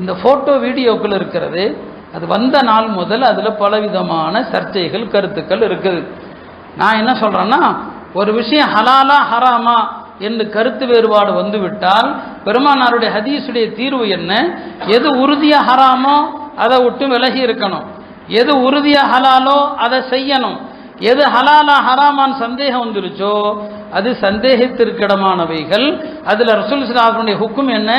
இந்த ஃபோட்டோ வீடியோக்கள் இருக்கிறது, அது வந்த நாள் முதல் அதில் பலவிதமான சர்ச்சைகள் கருத்துக்கள் இருக்குது. நான் என்ன சொல்கிறேன்னா, ஒரு விஷயம் ஹலாலா ஹராமா என்று கருத்து வேறுபாடு வந்துவிட்டால் பெருமானாருடைய ஹதீஸுடைய தீர்வு என்ன? எது உறுதியாக ஹராமோ அதை விட்டு விலகி இருக்கணும், எது உறுதியாக ஹலாலோ அதை செய்யணும். எது ஹலாலா ஹராமான் சந்தேகம் வந்துருச்சோ அது சந்தேகத்திற்கிடமானவைகள். அதில் ரசூல் ஸல்லல்லாஹு ஹுக்கும் என்ன,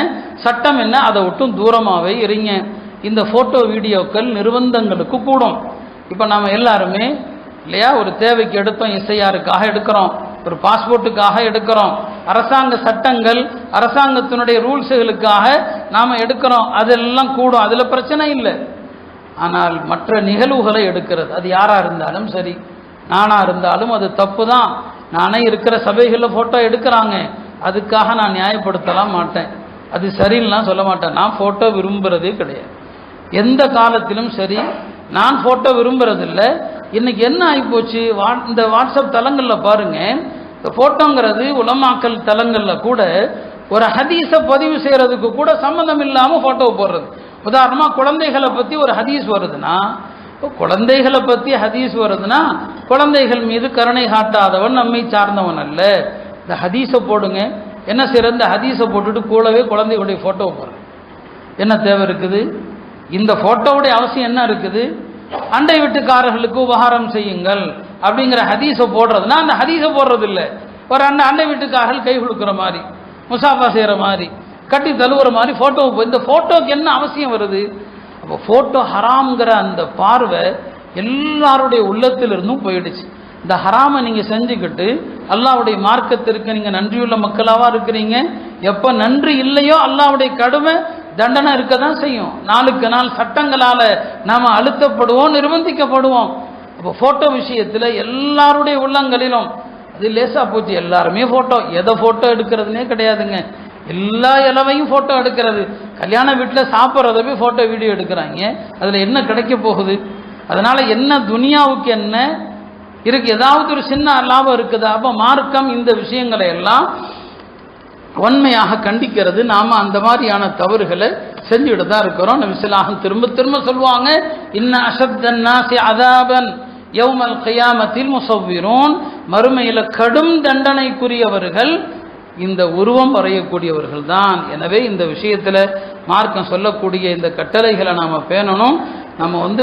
சட்டம் என்ன, அதை விட்டும் தூரமாகவே இருங்க. இந்த ஃபோட்டோ வீடியோக்கள் நிர்பந்தங்களுக்கு கூடும். இப்போ நாம் எல்லாருமே இல்லையா, ஒரு தேவைக்கு எடுத்தோம், எஸ்ஐஆருக்காக எடுக்கிறோம், ஒரு பாஸ்போர்ட்டுக்காக எடுக்கிறோம், அரசாங்க சட்டங்கள் அரசாங்கத்தினுடைய ரூல்ஸுகளுக்காக நாம் எடுக்கிறோம், அதெல்லாம் கூடும், அதில் பிரச்சனை இல்லை. ஆனால் மற்ற நிகழ்வுகளை எடுக்கிறது, அது யாராக இருந்தாலும் சரி, நானாக இருந்தாலும் அது தப்பு தான். நானே இருக்கிற சபைகளில் ஃபோட்டோ எடுக்கிறாங்க, அதுக்காக நான் நியாயப்படுத்தலாம் மாட்டேன், அது சரின்னுலாம் சொல்ல மாட்டேன். நான் ஃபோட்டோ விரும்புகிறதே கிடையாது, எந்த காலத்திலும் சரி நான் ஃபோட்டோ விரும்புறதில்லை. இன்னைக்கு என்ன ஆகிப்போச்சு, இந்த வாட்ஸ்அப் தளங்களில் பாருங்கள், இந்த ஃபோட்டோங்கிறது உலமாக்கல் தளங்களில் கூட ஒரு ஹதீஸை பதிவு செய்கிறதுக்கு கூட சம்மந்தம் இல்லாமல் ஃபோட்டோ போடுறது. உதாரணமாக குழந்தைகளை பற்றி ஒரு ஹதீஸ் வருதுன்னா, குழந்தைகளை பற்றி ஹதீஸ் வருதுன்னா குழந்தைகள் மீது கருணை காட்டாதவன் நம்மை சார்ந்தவன் அல்ல. இந்த ஹதீஸை போடுங்க, என்ன செய்யறது, இந்த ஹதீஸை போட்டுட்டு கூடவே குழந்தைகளுடைய ஃபோட்டோ போடுறது என்ன தேவை இருக்குது? இந்த ஃபோட்டோவுடைய அவசியம் என்ன இருக்குது? அண்டை வீட்டுக்காரர்களுக்கு உபகாரம் செய்யுங்கள் அப்படிங்கிற ஹதீஸை போடுறதுன்னா அந்த ஹதீஸை போடுறது இல்லை, ஒரு அண்டை வீட்டுக்காரர்கள் கை கொடுக்குற மாதிரி, முசாஃபா செய்கிற மாதிரி, கட்டி தழுவுற மாதிரி ஃபோட்டோ. இந்த ஃபோட்டோக்கு என்ன அவசியம் வருது? அப்போ ஃபோட்டோ ஹராம்ங்கிற அந்த பார்வை எல்லாருடைய உள்ளத்திலிருந்தும் போயிடுச்சு. இந்த ஹராமை நீங்கள் செஞ்சுக்கிட்டு அல்லாஹ்வுடைய மார்க்கத்திற்கு நீங்கள் நன்றியுள்ள மக்களாக இருக்கிறீங்க. எப்போ நன்றி இல்லையோ அல்லாஹ்வுடைய கடுமை தண்டனை இருக்க தான் செய்யும். நாளுக்கு நாள் சட்டங்களால் நாம் அழுத்தப்படுவோம், நிர்பந்திக்கப்படுவோம். அப்போ ஃபோட்டோ விஷயத்தில் எல்லாருடைய உள்ளங்களிலும் அது லேசாக போச்சு. எல்லாருமே ஃபோட்டோ, எதை ஃபோட்டோ எடுக்கிறதுனே கிடையாதுங்க, எல்லா இலவையும் ஃபோட்டோ எடுக்கிறது. கல்யாண வீட்டில் சாப்பிட்றத போய் ஃபோட்டோ வீடியோ எடுக்கிறாங்க, அதில் என்ன கிடைக்க போகுது? அதனால் என்ன துனியாவுக்கு என்ன இருக்கு? ஏதாவது ஒரு சின்ன லாபம் இருக்குதா? அப்போ மார்க்கம் இந்த விஷயங்களை எல்லாம் உண்மையாக கண்டிக்கிறது. நாம் அந்த மாதிரியான தவறுகளை செஞ்சுக்கிட்டு தான் இருக்கிறோம். நபி ஸல்லல்லாஹு அலைஹி வஸல்லம் திரும்ப திரும்ப சொல்லுவாங்க, இன்ன அஷத்தன் நாஸி அஸாபன் யௌமல் கியாமத்தில் முஸவ்விரூன், மறுமையில் கடும் தண்டனைக்குரியவர்கள் இந்த உருவம் வரையக்கூடியவர்கள் தான். எனவே இந்த விஷயத்தில் மார்க்கம் சொல்லக்கூடிய இந்த கட்டளைகளை நாம் பேணணும். நம்ம